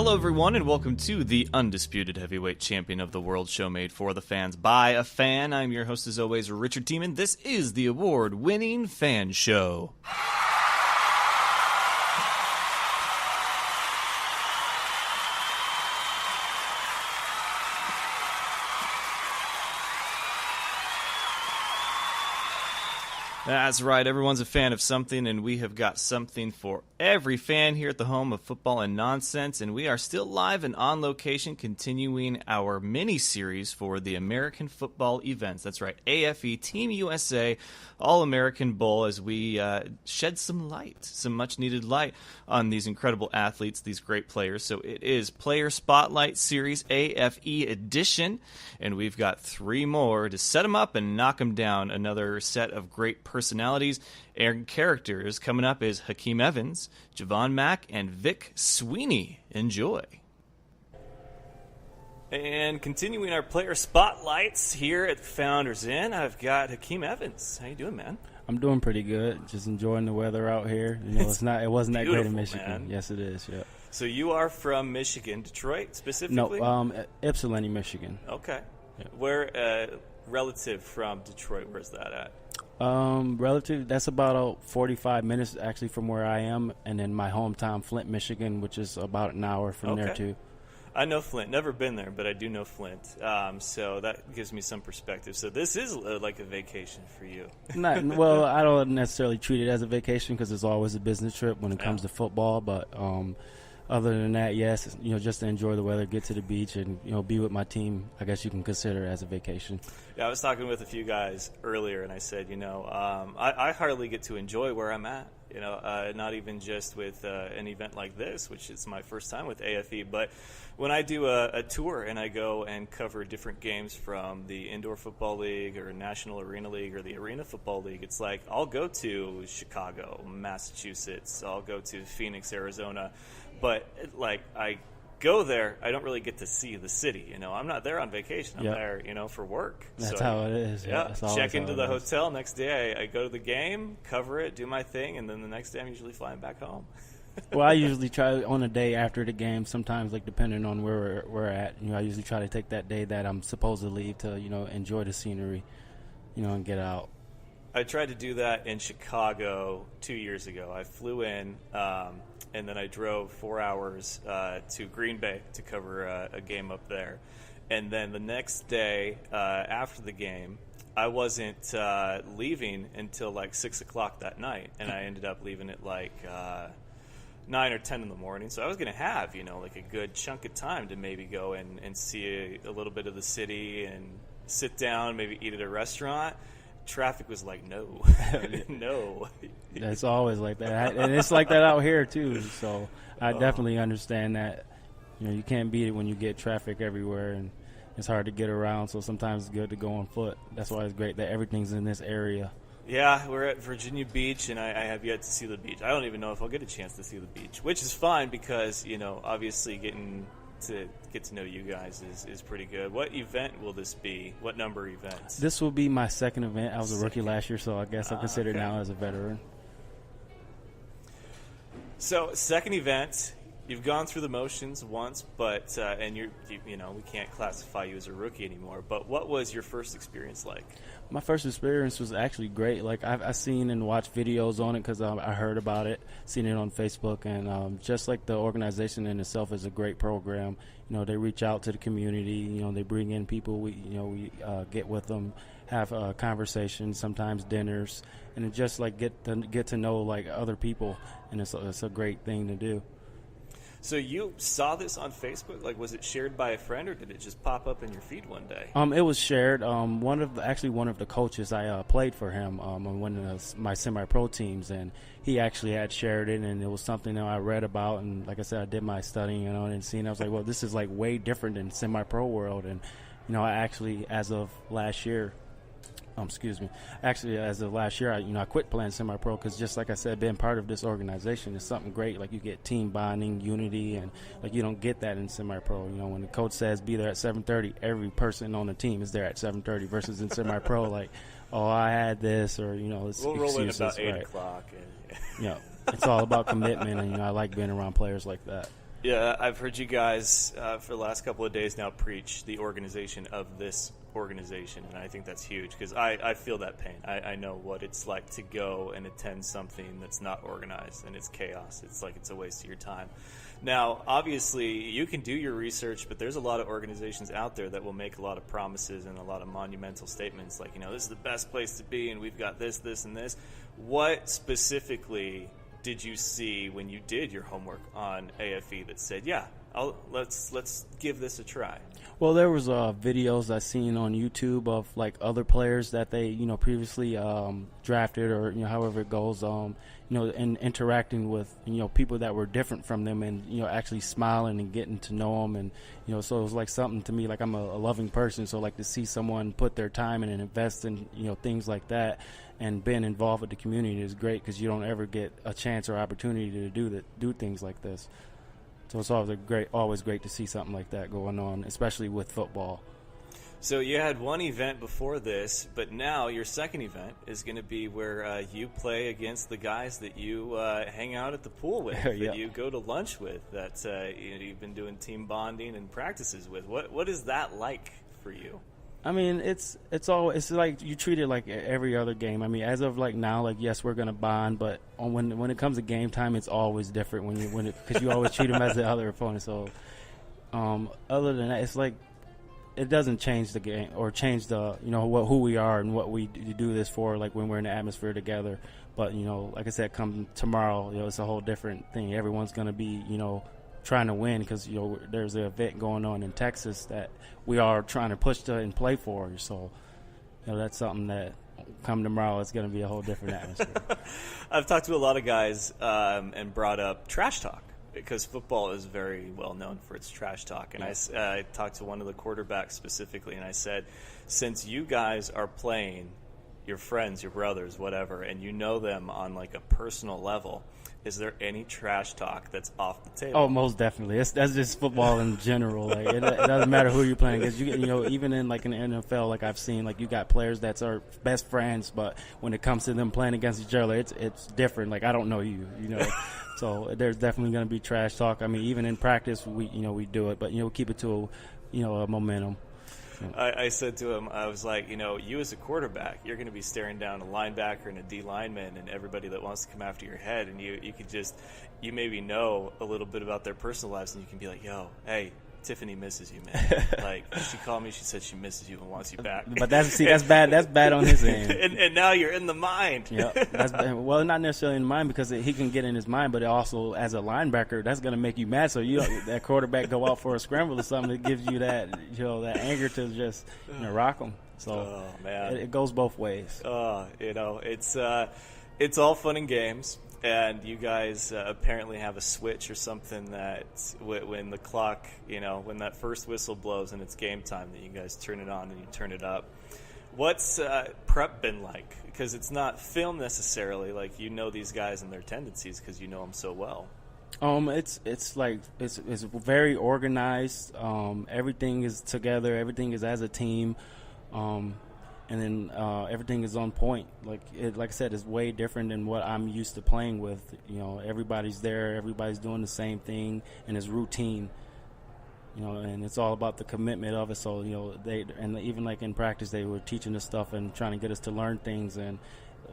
Hello, everyone, and welcome to the undisputed heavyweight champion of the world show made for the fans by a fan. I'm your host, as always, Richard Tiemann. This is the award-winning Fan Show. That's right, everyone's a fan of something, and we have got something for every fan here at the home of football and nonsense, and we are still live and on location continuing our mini-series for the American football events. That's right, AFE, Team USA, All-American Bowl, as we shed some light, some much-needed light on these incredible athletes, these great players. So it is Player Spotlight Series AFE Edition, and we've got three more to set them up and knock them down. Another set of great personalities and characters. Coming up is Hakeem Evans, Jevon Mack, and Vic Sweeney. Enjoy. And continuing our player spotlights here at the Founders Inn, I've got Hakeem Evans. How you doing, man? I'm doing pretty good. Just enjoying the weather out here. You know, it wasn't that great in Michigan. Man. Yes, it is. Yeah. So you are from Michigan, Detroit specifically? No, Ypsilanti, Michigan. Okay. Yeah. Where relative from Detroit? Where's that at? Relative, that's about 45 minutes actually from where I am, and then my hometown, Flint, Michigan, which is about an hour from there too. I know Flint. Never been there, but I do know Flint. So that gives me some perspective. So this is like a vacation for you. Well, I don't necessarily treat it as a vacation because it's always a business trip when it comes to football. But other than that, yes, you know, just to enjoy the weather, get to the beach, and be with my team. I guess you can consider it as a vacation. Yeah, I was talking with a few guys earlier, and I said, I hardly get to enjoy where I'm at. Not even just with an event like this, which is my first time with AFE, but when I do a tour and I go and cover different games from the Indoor Football League or National Arena League or the Arena Football League, it's like I'll go to Chicago, Massachusetts, I'll go to Phoenix, Arizona, but like I go there, I don't really get to see the city. I'm not there on vacation. I'm there, for work. That's how it is. Yeah. Check into the hotel. Next day, I go to the game, cover it, do my thing, and then the next day I'm usually flying back home. Well, I usually try on a day after the game. Sometimes, like depending on where we're at, I usually try to take that day that I'm supposed to leave to, enjoy the scenery, and get out. I tried to do that in Chicago 2 years ago. I flew in, and then I drove 4 hours to Green Bay to cover a game up there. And then the next day after the game, I wasn't leaving until like 6 o'clock that night, and I ended up leaving at like 9 or 10 in the morning. So I was going to have, like a good chunk of time to maybe go and see a little bit of the city and sit down, maybe eat at a restaurant. Traffic was like, no. No. It's always like that. And it's like that out here, too. So I definitely understand that. You can't beat it when you get traffic everywhere, and it's hard to get around. So sometimes it's good to go on foot. That's why it's great that everything's in this area. Yeah, we're at Virginia Beach, and I have yet to see the beach. I don't even know if I'll get a chance to see the beach, which is fine because, obviously getting to get to know you guys is pretty good. What event will this be? What number events? This will be my second event. I was a rookie last year, so I guess I'm considered now as a veteran. So, second event, you've gone through the motions once, but and we can't classify you as a rookie anymore. But what was your first experience like? My first experience was actually great. Like I've seen and watched videos on it because I heard about it, seen it on Facebook, and just like the organization in itself is a great program. They reach out to the community. They bring in people. We get with them, have conversations, sometimes dinners, and just like get to know like other people, and it's a great thing to do. So you saw this on Facebook? Like, was it shared by a friend, or did it just pop up in your feed one day? It was shared. One of the coaches, I played for him on one of my semi-pro teams, and he actually had shared it, and it was something that I read about, and like I said, I did my studying, and seeing. I was like, well, this is like way different than semi-pro world, and I actually, as of last year. Actually, as of last year, I quit playing semi-pro because just like I said, being part of this organization is something great. Like you get team bonding, unity, and like you don't get that in semi-pro. When the coach says be there at 7:30, every person on the team is there at 7:30 versus in semi-pro, like, oh, I had this, or it's we'll roll in excuses, about 8 o'clock. It's all about commitment, and I like being around players like that. Yeah, I've heard you guys for the last couple of days now preach the organization of this organization, and I think that's huge because I feel that pain. I know what it's like to go and attend something that's not organized and it's chaos. It's like it's a waste of your time. Now, obviously, you can do your research, but there's a lot of organizations out there that will make a lot of promises and a lot of monumental statements like, this is the best place to be and we've got this, this, and this. What specifically did you see when you did your homework on AFE that said, yeah, let's give this a try? Well, there was videos I seen on YouTube of like other players that they previously drafted or however it goes, and interacting with people that were different from them and actually smiling and getting to know them, and so it was like something to me, like I'm a loving person, so like to see someone put their time in and invest in things like that and being involved with the community is great because you don't ever get a chance or opportunity to do things like this. So it's always great to see something like that going on, especially with football. So you had one event before this, but now your second event is going to be where you play against the guys that you hang out at the pool with, Yep. that you go to lunch with, that you've been doing team bonding and practices with. What is that like for you? I mean, it's like you treat it like every other game. I mean, as of like now, like yes, we're gonna bond, but when it comes to game time, it's always different because you always treat them as the other opponent. So, other than that, it's like it doesn't change the game or change the who we are and what we do this for. Like when we're in the atmosphere together, but like I said, come tomorrow, it's a whole different thing. Everyone's gonna be trying to win because there's an event going on in Texas that we are trying to push to and play for. So that's something that come tomorrow it's going to be a whole different atmosphere. I've talked to a lot of guys and brought up trash talk because football is very well known for its trash talk. And I talked to one of the quarterbacks specifically, and I said, since you guys are playing your friends, your brothers, whatever, and you know them on like a personal level, is there any trash talk that's off the table? Oh, most definitely. That's just football in general. Like it doesn't matter who you're playing against. Even in like in the NFL, like I've seen, like you got players that are best friends, but when it comes to them playing against each other, it's different. Like I don't know you, So there's definitely going to be trash talk. I mean, even in practice, we do it, but keep it to a momentum. I said to him, I was like, you as a quarterback, you're going to be staring down a linebacker and a D lineman and everybody that wants to come after your head, and you could you maybe know a little bit about their personal lives, and you can be like, yo, hey, Tiffany misses you, man. Like, she called me, she said she misses you and wants you back. But that's bad. That's bad on his end. and now you're in the mind. Yeah, well, not necessarily in the mind because he can get in his mind, but also as a linebacker, that's going to make you mad. So that quarterback go out for a scramble or something, it gives you that that anger to just rock them. So man, it goes both ways. It's all fun and games. And you guys apparently have a switch or something that when the clock, when that first whistle blows and it's game time, that you guys turn it on and you turn it up. What's prep been like? Because it's not film necessarily. Like these guys and their tendencies because you know them so well. It's very organized. Everything is together. Everything is as a team. And then everything is on point. Like I said, it's way different than what I'm used to playing with. Everybody's there, everybody's doing the same thing, and it's routine. And it's all about the commitment of it. So even like in practice, they were teaching us stuff and trying to get us to learn things and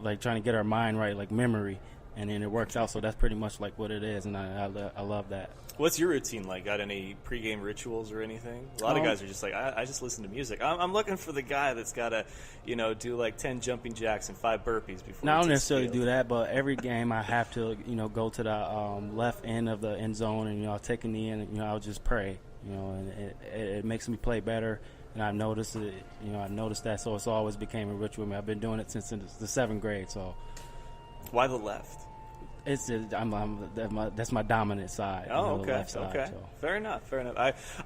like trying to get our mind right, like memory. And then it works out. So that's pretty much like what it is, and I love that. What's your routine like? Got any pregame rituals or anything? A lot of guys are just like, I just listen to music. I'm looking for the guy that's got to, do like 10 jumping jacks and 5 burpees before. No, I don't necessarily do that, but every game I have to, go to the left end of the end zone and, I'll take a knee and, I'll just pray, and it makes me play better. And I've noticed it, I've noticed that, so it's always became a ritual. I've been doing it since the 7th grade, so. Why the left? It's just, that's my dominant side. Oh, the okay. left side, Okay. So. Fair enough.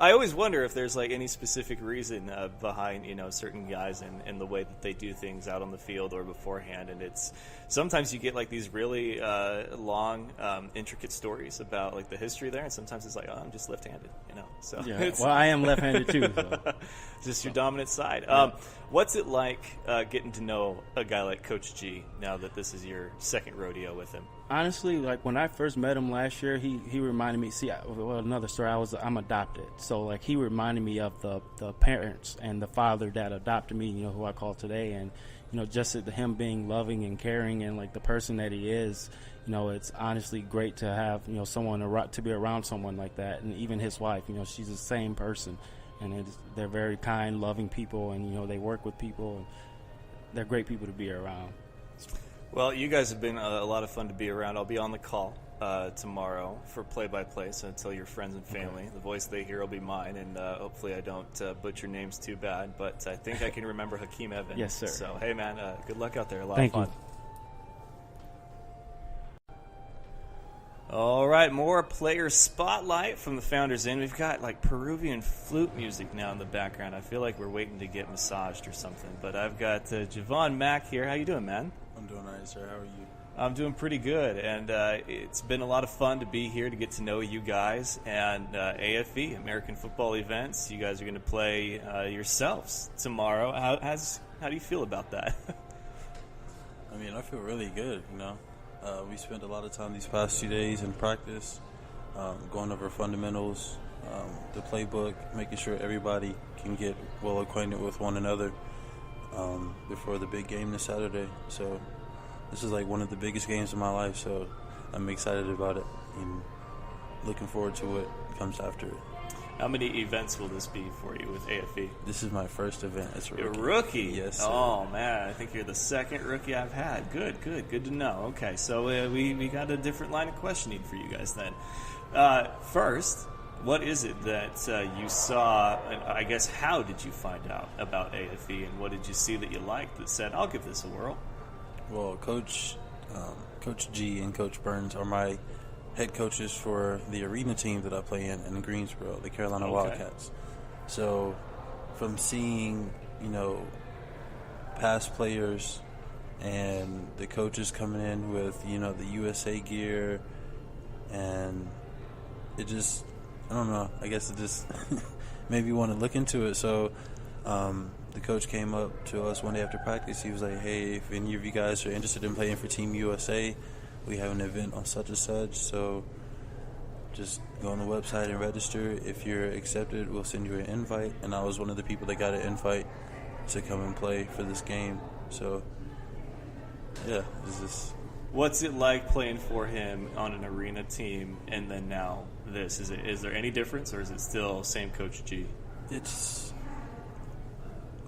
I always wonder if there's like any specific reason behind certain guys and the way that they do things out on the field or beforehand. And it's sometimes you get like these really long, intricate stories about like the history there, and sometimes it's like, oh, I'm just left-handed, So yeah. Well, I am left-handed too. So. Just your dominant side. Yeah. What's it like getting to know a guy like Coach G now that this is your second rodeo with him? Honestly, like when I first met him last year, he reminded me. See, another story. I'm adopted, so like he reminded me of the parents and the father that adopted me. You know, who I call today, and just him being loving and caring and like the person that he is. It's honestly great to have someone to be around someone like that, and even his wife. She's the same person, and they're very kind, loving people, and they work with people, and they're great people to be around. Well, you guys have been a lot of fun to be around. I'll be on the call tomorrow for play-by-play, so tell your friends and family. Okay. The voice they hear will be mine, and hopefully I don't butcher names too bad, but I think I can remember Hakeem Evans. Yes, sir. So, hey, man, good luck out there. A lot Thank of fun. You. All right, more player spotlight from the Founders Inn. We've got like Peruvian flute music now in the background. I feel like we're waiting to get massaged or something. But I've got Jevon Mack here. How you doing, man? I'm doing all right, sir. How are you? I'm doing pretty good, and it's been a lot of fun to be here to get to know you guys. And AFE, American Football Events, you guys are going to play yourselves tomorrow. How do you feel about that? I mean, I feel really good, We spent a lot of time these past 2 days in practice, going over fundamentals, the playbook, making sure everybody can get well acquainted with one another before the big game this Saturday. So this is like one of the biggest games of my life, so I'm excited about it and looking forward to what comes after it. How many events will this be for you with AFE? This is my first event. It's a rookie. You're a rookie? Yes, sir. Oh, man. I think you're the second rookie I've had. Good to know. Okay, so we got a different line of questioning for you guys then. First, what is it that you saw, and I guess how did you find out about AFE, and what did you see that you liked that said, I'll give this a whirl? Well, Coach G and Coach Burns are my head coaches for the arena team that I play in Greensboro, the Carolina Wildcats. So from seeing, past players and the coaches coming in with, the USA gear, and it just, I don't know, I guess it just made me want to look into it. So the coach came up to us one day after practice. He was like, hey, if any of you guys are interested in playing for Team USA, we have an event on such and such, so just go on the website and register. If you're accepted, we'll send you an invite. And I was one of the people that got an invite to come and play for this game. So, yeah, What's it like playing for him on an arena team and then now this? Is there any difference, or is it still same Coach G?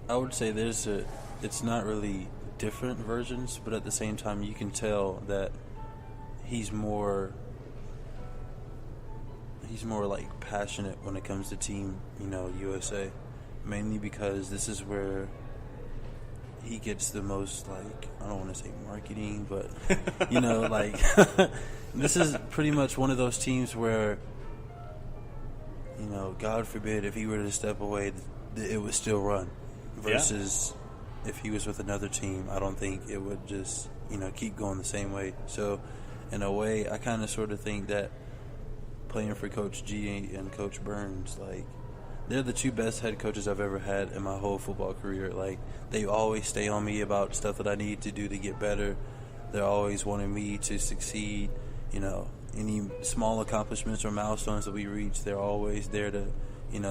I would say it's not really different versions, but at the same time you can tell that he's more like passionate when it comes to Team, USA, mainly because this is where he gets the most, like, I don't want to say marketing, but like this is pretty much one of those teams where, God forbid if he were to step away, it would still run, versus if he was with another team, I don't think it would just keep going the same way. So in a way, I kind of sort of think that playing for Coach G and Coach Burns, like, they're the two best head coaches I've ever had in my whole football career. Like, they always stay on me about stuff that I need to do to get better. They're always wanting me to succeed. Any small accomplishments or milestones that we reach, they're always there to,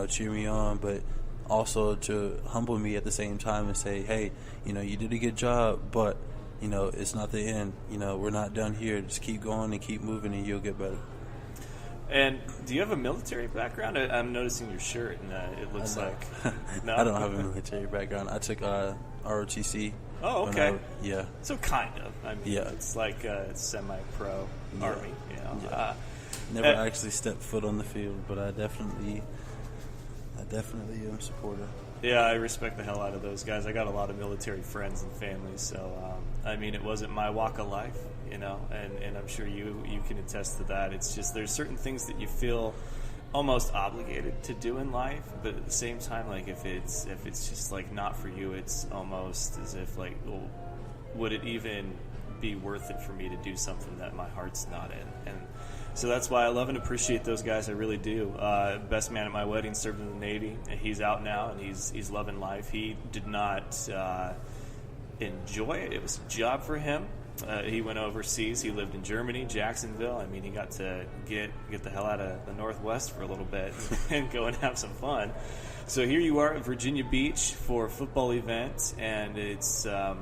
cheer me on, but also to humble me at the same time and say, hey, you did a good job, but it's not the end. We're not done here. Just keep going and keep moving, and you'll get better. And do you have a military background? I'm noticing your shirt, and it looks like... No? I don't have a military background. I took ROTC. Oh, okay. Yeah. So kind of. I mean, it's like it's semi-pro Army. Never actually stepped foot on the field, but I definitely am supportive. Yeah, I respect the hell out of those guys. I got a lot of military friends and families, so it wasn't my walk of life, and I'm sure you can attest to that. It's just there's certain things that you feel almost obligated to do in life, but at the same time, like if it's just like not for you, it's almost as if like, well, would it even be worth it for me to do something that my heart's not in? And so that's why I love and appreciate those guys. I really do. Best man at my wedding served in the Navy, and he's out now, and he's loving life. He did not enjoy it. It was a job for him, he went overseas. He lived in Germany, Jacksonville. I mean, he got to get the hell out of the Northwest for a little bit and go and have some fun. So here you are at Virginia Beach for a football event, and it's a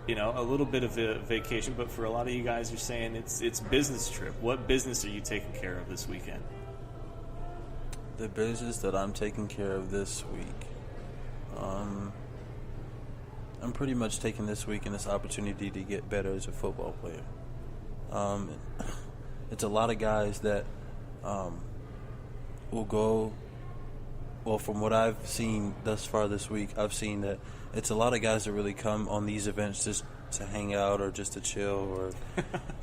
little bit of a vacation, but for a lot of you guys, you're saying it's business trip. What business are you taking care of this weekend? The business that I'm taking care of this week, I'm pretty much taking this week and this opportunity to get better as a football player. It's a lot of guys that will go. Well, from what I've seen thus far this week, I've seen that it's a lot of guys that really come on these events just to hang out or just to chill, or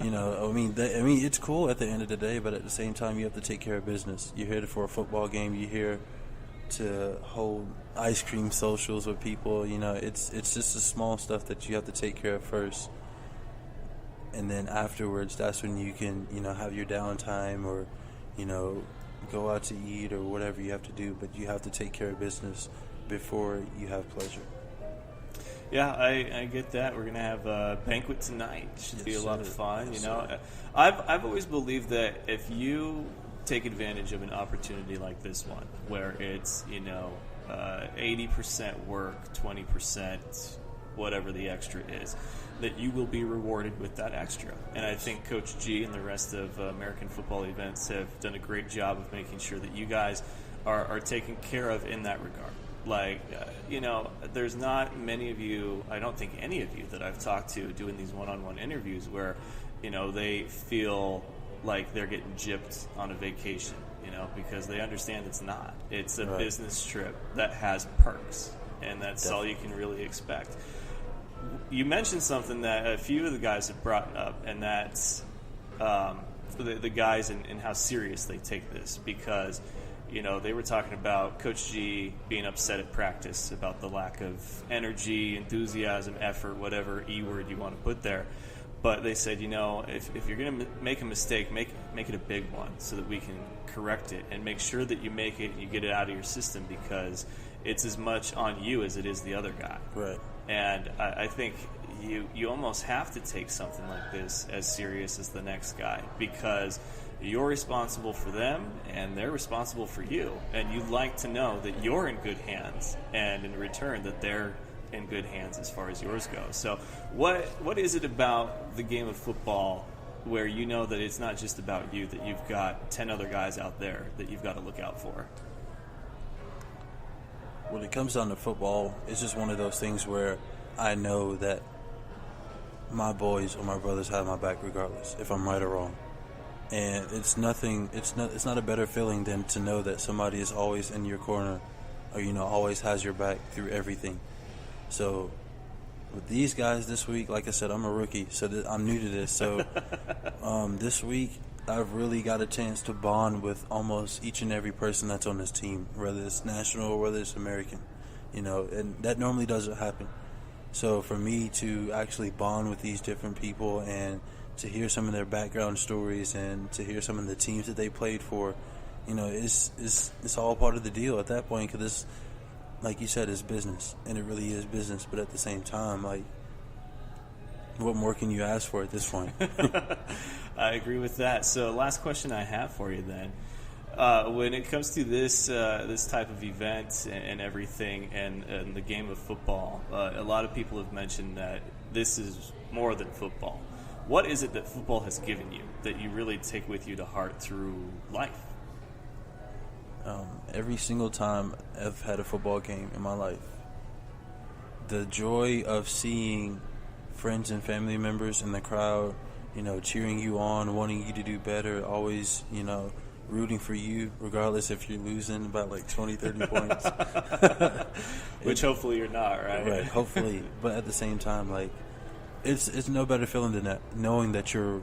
it's cool at the end of the day, but at the same time, you have to take care of business. You're here for a football game. You're here to hold ice cream socials with people. It's just the small stuff that you have to take care of first, and then afterwards, that's when you can have your downtime or go out to eat or whatever you have to do. But you have to take care of business before you have pleasure. Yeah, I get that. We're gonna have a banquet tonight. Should be a lot of fun. I've always believed that if you take advantage of an opportunity like this one, where it's 80% work, 20% whatever the extra is, that you will be rewarded with that extra. And I think Coach G and the rest of American football events have done a great job of making sure that you guys are taken care of in that regard. There's not many of you, I don't think any of you that I've talked to doing these one-on-one interviews where, they feel like they're getting gypped on a vacation, because they understand it's not. It's a business trip that has perks, and that's all you can really expect. You mentioned something that a few of the guys have brought up, and that's the guys and how serious they take this, because they were talking about Coach G being upset at practice about the lack of energy, enthusiasm, effort, whatever E word you want to put there. But they said, if you're going to make a mistake, make it a big one so that we can correct it and make sure that you make it and you get it out of your system, because it's as much on you as it is the other guy. Right. And I think you almost have to take something like this as serious as the next guy, because you're responsible for them and they're responsible for you, and you'd like to know that you're in good hands, and in return that they're in good hands as far as yours goes. So what is it about the game of football where you know that it's not just about you, that you've got 10 other guys out there that you've got to look out for? When it comes down to football, it's just one of those things where I know that my boys or my brothers have my back regardless, if I'm right or wrong. And it's not a better feeling than to know that somebody is always in your corner, or always has your back through everything. So with these guys this week, like I said, I'm a rookie, so I'm new to this. So this week, I've really got a chance to bond with almost each and every person that's on this team, whether it's national or whether it's American, and that normally doesn't happen. So for me to actually bond with these different people and to hear some of their background stories and to hear some of the teams that they played for, it's all part of the deal at that point, because like you said, it's business, and it really is business. But at the same time, what more can you ask for at this point? I agree with that. So last question I have for you then. When it comes to this type of event and everything and the game of football, a lot of people have mentioned that this is more than football. What is it that football has given you that you really take with you to heart through life? Every single time I've had a football game in my life, the joy of seeing friends and family members in the crowd, cheering you on, wanting you to do better, always, rooting for you, regardless if you're losing by 20, 30 points. Which hopefully you're not, right? Right, hopefully. But at the same time, it's no better feeling than that, knowing that you're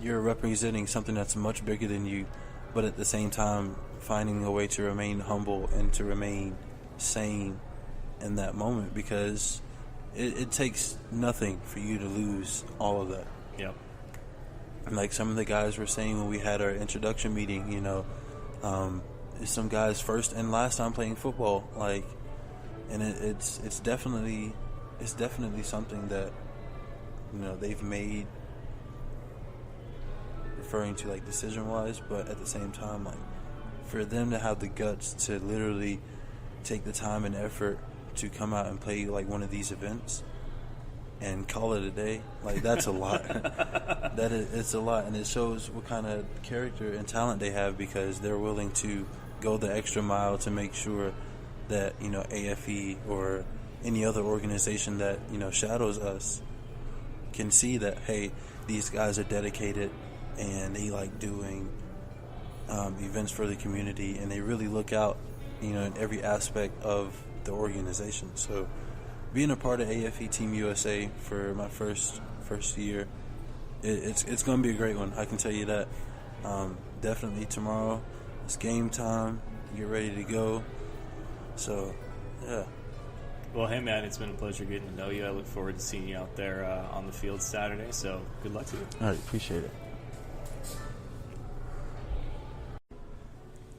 representing something that's much bigger than you, but at the same time finding a way to remain humble and to remain sane in that moment, because it takes nothing for you to lose all of that. Yep. Like some of the guys were saying when we had our introduction meeting, some guys' first and last time playing football, and it's definitely something that they've made, referring to like decision-wise, but at the same time, like for them to have the guts to literally take the time and effort to come out and play like one of these events and call it a day, like that's a lot. It's a lot, and it shows what kind of character and talent they have, because they're willing to go the extra mile to make sure that AFE or any other organization that shadows us can see that, hey, these guys are dedicated and they like doing events for the community, and they really look out in every aspect of the organization. So being a part of AFE Team USA for my first year, it's going to be a great one, I can tell you that. Definitely tomorrow it's game time, get ready to go. So yeah. Well, hey man, it's been a pleasure getting to know you. I look forward to seeing you out there on the field Saturday, so good luck to you. All right, appreciate it.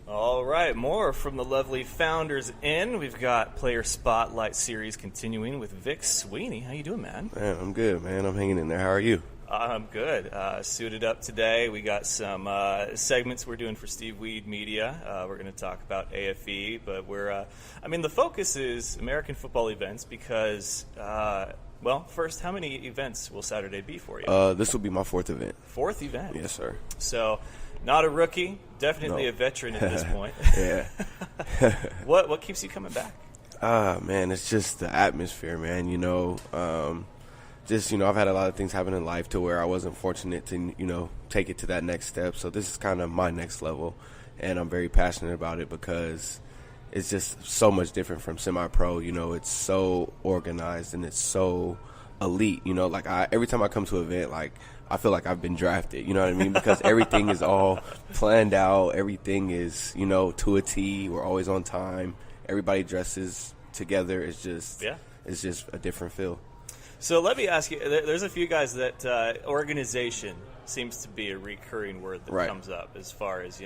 All right, more from the lovely Founders Inn. We've got Player Spotlight Series continuing with Vic Sweeney. How you doing, man? Man, I'm good, man. I'm hanging in there. How are you? I'm good. Suited up today. We got some segments we're doing for Steve Weed Media. We're going to talk about AFE, but the focus is American football events because, first, how many events will Saturday be for you? This will be my fourth event. Fourth event? Yes, sir. So, not a rookie, definitely a veteran at this point. Yeah. What keeps you coming back? Man, it's just the atmosphere, man. I've had a lot of things happen in life to where I wasn't fortunate to, take it to that next step. So this is kind of my next level, and I'm very passionate about it because it's just so much different from semi-pro. It's so organized and it's so elite. Every time I come to an event, like, I feel like I've been drafted, you know what I mean? Because everything is all planned out. Everything is, to a T. We're always on time. Everybody dresses together. It's just a different feel. So let me ask you, there's a few guys that organization seems to be a recurring word that comes up as far as,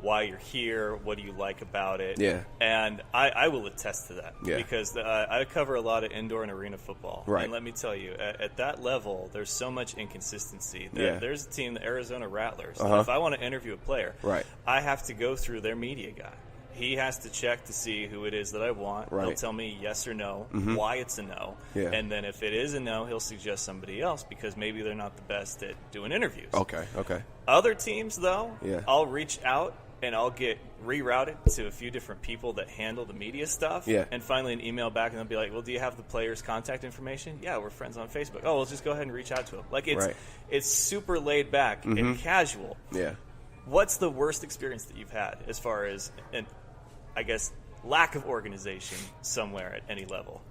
why you're here, what do you like about it. Yeah. And I will attest to that because I cover a lot of indoor and arena football. Right. And let me tell you, at that level, there's so much inconsistency. There's a team, the Arizona Rattlers. Uh-huh. If I want to interview a player, I have to go through their media guy. He has to check to see who it is that I want. Right. He'll tell me yes or no, why it's a no. Yeah. And then if it is a no, he'll suggest somebody else because maybe they're not the best at doing interviews. Okay. Other teams, though, Yeah. I'll reach out and I'll get rerouted to a few different people that handle the media stuff. Yeah. And finally an email back and they'll be like, well, do you have the player's contact information? Yeah, we're friends on Facebook. Oh, well, just go ahead and reach out to him. Like, it's super laid back and casual. Yeah. What's the worst experience that you've had as far as lack of organization somewhere at any level?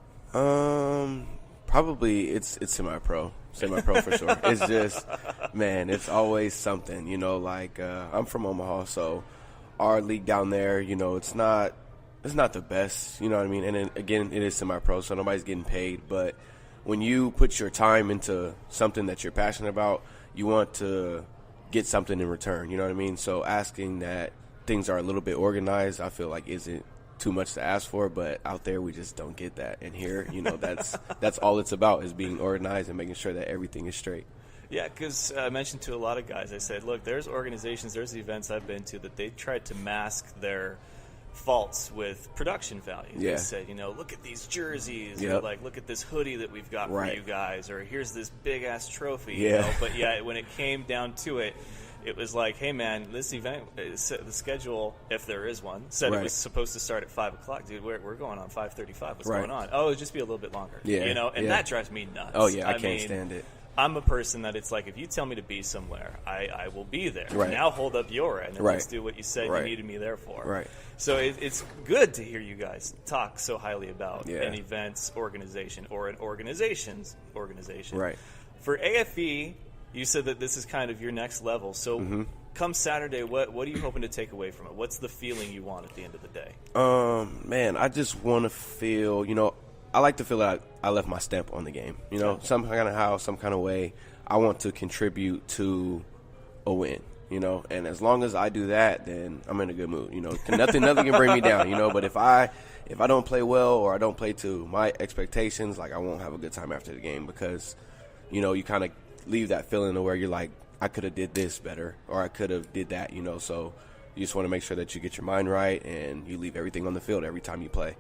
Probably it's semi-pro for sure. It's just, man, it's always something, I'm from Omaha, so our league down there, it's not the best, you know what I mean? And then, again, it is semi-pro, so nobody's getting paid, but when you put your time into something that you're passionate about, you want to get something in return, you know what I mean? So asking that things are a little bit organized, I feel like isn't too much to ask for, but out there we just don't get that. And here, that's all it's about, is being organized and making sure that everything is straight. Yeah, because I mentioned to a lot of guys, I said, look, there's organizations, there's events I've been to that they tried to mask their faults with production value. Yeah. They said, look at these jerseys, or like, look at this hoodie that we've got for you guys, or here's this big-ass trophy. Yeah. But when it came down to it, it was like, hey, man, this event, the schedule, if there is one, said it was supposed to start at 5 o'clock. Dude, we're going on 5:35. What's going on? Oh, it'll just be a little bit longer. Yeah. And that drives me nuts. Oh, yeah, I can't stand it. I'm a person that it's like, if you tell me to be somewhere, I will be there. Right. Now hold up your end and let's do what you said you needed me there for. Right. So it's good to hear you guys talk so highly about Yeah. an event's organization or an organization's organization. Right. For AFE, you said that this is kind of your next level. So come Saturday, what are you hoping to take away from it? What's the feeling you want at the end of the day? Man, I just want to feel, I like to feel that I left my stamp on the game. Some kind of how, some kind of way, I want to contribute to a win. And as long as I do that, then I'm in a good mood. Nothing can bring me down. But if I don't play well or I don't play to my expectations, like, I won't have a good time after the game, because you kind of leave that feeling where you're like, I could have did this better, or I could have did that, so you just want to make sure that you get your mind right and you leave everything on the field every time you play.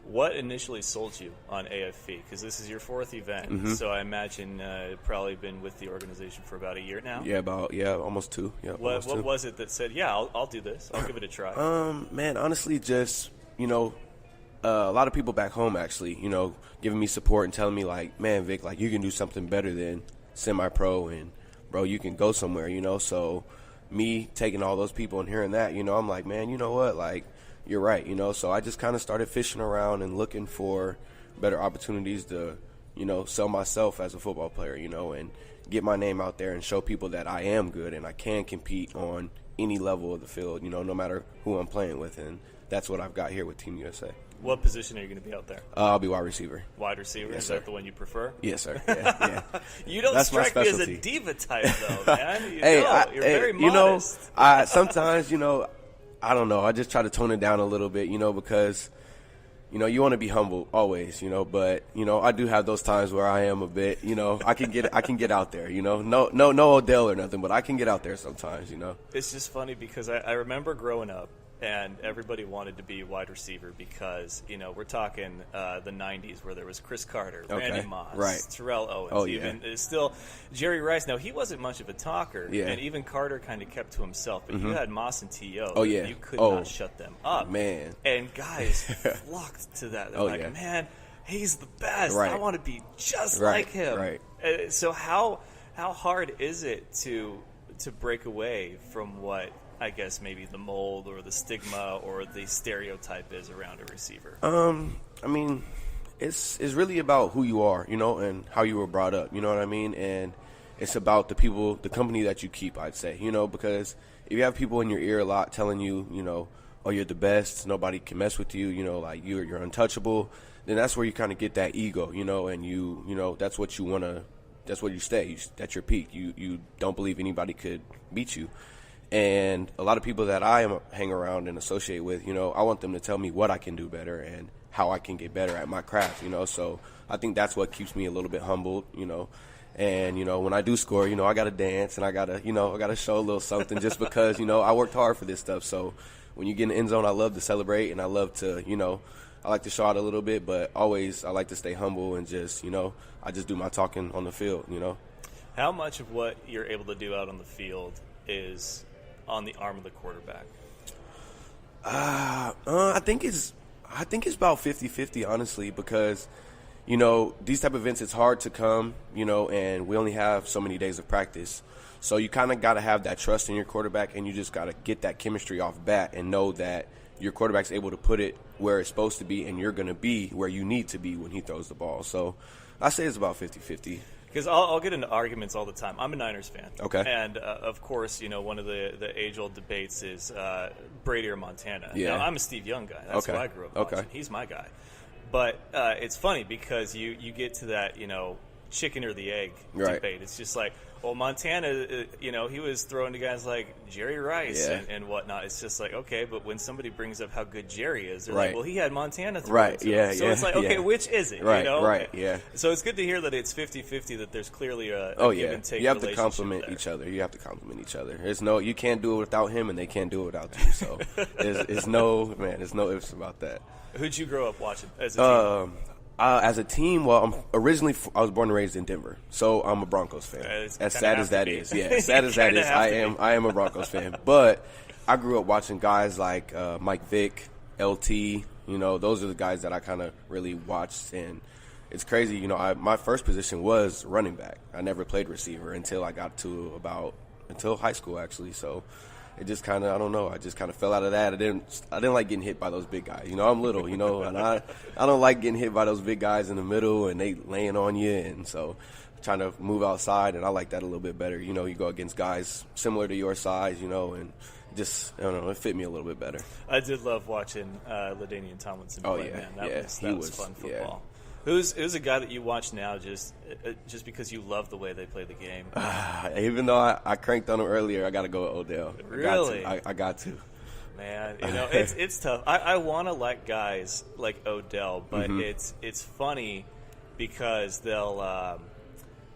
What initially sold you on AFE? Because this is your 4th event, so I imagine you've probably been with the organization for about a year now. Yeah, almost 2. Yeah. What was it that said, yeah, I'll do this. I'll give it a try. Man, honestly, just a lot of people back home actually, giving me support and telling me like, man, Vic, like you can do something better than semi-pro, and bro, you can go somewhere. So me taking all those people and hearing that, I'm like, man, you know what, like. You're right, so I just kind of started fishing around and looking for better opportunities to, sell myself as a football player, and get my name out there and show people that I am good and I can compete on any level of the field, no matter who I'm playing with, and that's what I've got here with Team USA. What position are you going to be out there? I'll be wide receiver. Wide receiver? Yes, Is sir. that the one you prefer? Yes, sir. Yeah. You don't That's strike my me as a specialty. diva type, though, man. You're very you modest. Sometimes, I don't know. I just try to tone it down a little bit, because, you want to be humble always, but, I do have those times where I am a bit, I can get out there, no Odell or nothing, but I can get out there sometimes, It's just funny because I remember growing up and everybody wanted to be a wide receiver because, we're talking the 90s where there was Chris Carter, Randy Moss, right. Terrell Owens, Oh, even still Jerry Rice. Now, he wasn't much of a talker, Yeah. and even Carter kind of kept to himself, but you had Moss and T.O. Oh, yeah. You could not shut them up. Man. And guys flocked to that. They're like, man, he's the best. Right. I want to be just Right, like him. right. So how hard is it to break away from what I guess maybe the mold or the stigma or the stereotype is around a receiver? I mean, it's really about who you are, and how you were brought up, you know what I mean? And it's about the company that you keep, I'd say, because if you have people in your ear a lot telling you, oh, you're the best, nobody can mess with you, like you're untouchable, then that's where you kind of get that ego, and that's what you want to, that's where you stay. That's your peak. You don't believe anybody could beat you. And a lot of people that I hang around and associate with, I want them to tell me what I can do better and how I can get better at my craft, So I think that's what keeps me a little bit humbled, And, when I do score, I got to dance and I got to show a little something just because, I worked hard for this stuff. So when you get in the end zone, I love to celebrate and I love to, I like to show out a little bit, but always I like to stay humble and just, I just do my talking on the field, How much of what you're able to do out on the field is on the arm of the quarterback? I think it's about 50-50, honestly, because, these type of events, it's hard to come, and we only have so many days of practice. So you kind of got to have that trust in your quarterback, and you just got to get that chemistry off bat and know that your quarterback's able to put it where it's supposed to be, and you're going to be where you need to be when he throws the ball. So I say it's about 50-50. Because I'll get into arguments all the time. I'm a Niners fan. Okay. And, of course, one of the age-old debates is Brady or Montana. Yeah. Now, I'm a Steve Young guy. That's Okay. who I grew up watching. Okay. He's my guy. But it's funny because you get to that, chicken or the egg Right. debate. It's just like, well, Montana, he was throwing to guys like Jerry Rice Yeah. and whatnot. It's just like, okay, but when somebody brings up how good Jerry is, they're Right. like, well, he had Montana throw Right, it to yeah, him. So yeah, it's like, okay, yeah. which is it? Right, right, yeah. So it's good to hear that it's 50-50, that there's clearly a Oh, give yeah. and take You have to relationship compliment there. each other. You have to compliment each other. You can't do it without him, and they can't do it without you. So there's no ifs about that. Who'd you grow up watching as a team? As a team, well, I was born and raised in Denver, so I'm a Broncos fan. It's As kinda sad have as to that be. is, yeah, as sad as that Kinda is, have to be. I am a Broncos fan. But I grew up watching guys like Mike Vick, LT. Those are the guys that I kind of really watched, and it's crazy. My first position was running back. I never played receiver until I got to until high school, actually. So it just kind of, I don't know, I just kind of fell out of that. I didn't like getting hit by those big guys. I'm little, and I don't like getting hit by those big guys in the middle and they laying on you. And so trying to move outside, and I like that a little bit better. You go against guys similar to your size, and just, I don't know, it fit me a little bit better. I did love watching LaDainian Tomlinson play, man. That was fun football. Yeah. Who's a guy that you watch now just because you love the way they play the game? Even though I cranked on him earlier, I got to go with Odell. Really? I got to. Man, it's tough. I want to like guys like Odell, but it's funny because they'll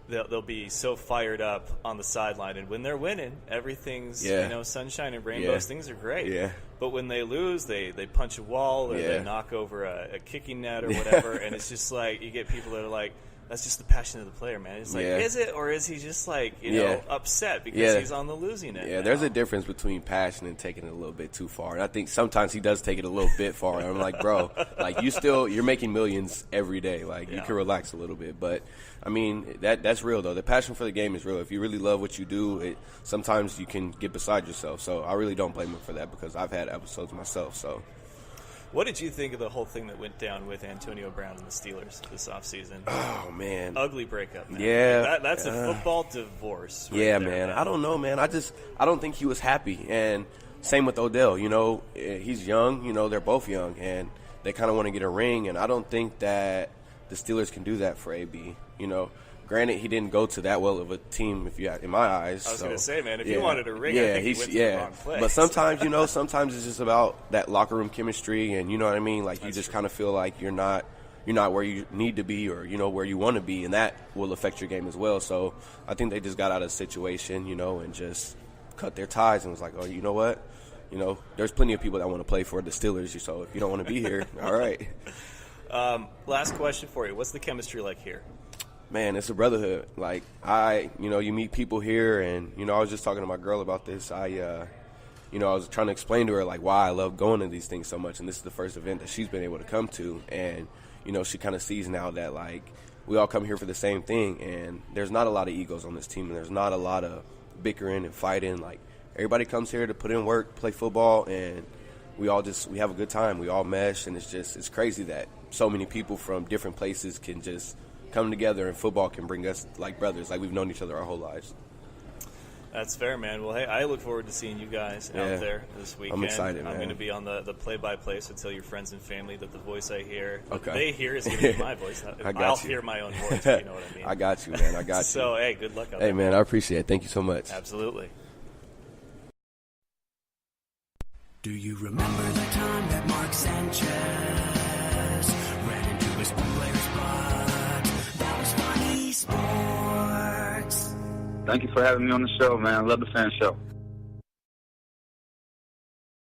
they'll be so fired up on the sideline, and when they're winning, everything's sunshine and rainbows. Things are great. Yeah. But when they lose, they punch a wall or they knock over a kicking net or whatever, and it's just like you get people that are like, that's just the passion of the player, man. It's like, is it, or is he just like upset because he's on the losing end? Yeah, there's a difference between passion and taking it a little bit too far. And I think sometimes he does take it a little bit far. And I'm like, bro, like you're making millions every day. Like you can relax a little bit. But I mean, that's real though. The passion for the game is real. If you really love what you do, sometimes you can get beside yourself. So I really don't blame him for that because I've had episodes myself. So. What did you think of the whole thing that went down with Antonio Brown and the Steelers this offseason? Oh, man. Ugly breakup, man. Yeah. That's a football divorce. Right yeah, there, man. I don't know, man. I don't think he was happy. And same with Odell. He's young. They're both young. And they kind of want to get a ring. And I don't think that the Steelers can do that for AB. Granted, he didn't go to that well of a team, in my eyes. I was going to say, man, if he wanted a ring, I think he went to the wrong place. But sometimes, sometimes it's just about that locker room chemistry, and you know what I mean. Like you just kind of feel like you're not where you need to be, or where you want to be, and that will affect your game as well. So I think they just got out of the situation, and just cut their ties and was like, oh, you know what, there's plenty of people that want to play for the Steelers. So if you don't want to be here, all right. Last question for you: what's the chemistry like here? Man, it's a brotherhood. Like, you meet people here, and, I was just talking to my girl about this. I was trying to explain to her, like, why I love going to these things so much, and this is the first event that she's been able to come to. And, she kind of sees now that, like, we all come here for the same thing, and there's not a lot of egos on this team, and there's not a lot of bickering and fighting. Like, everybody comes here to put in work, play football, and we have a good time. We all mesh, and it's crazy that so many people from different places can just come together, and football can bring us like brothers, like we've known each other our whole lives. That's fair, man. Well, hey, I look forward to seeing you guys out there this weekend. I'm excited, man. I'm going to be on the play-by-play, so tell your friends and family that the voice I hear, okay, they hear is going to be my voice. I'll hear my own voice, if you know what I mean. I got you, man. I got you. So, hey, good luck out there. Hey, man, I appreciate it. Thank you so much. Absolutely. Do you remember the time that Mark Sanchez ran into his player's butt? That was Funny Sports. Thank you for having me on the show, man. I love the Fan Show.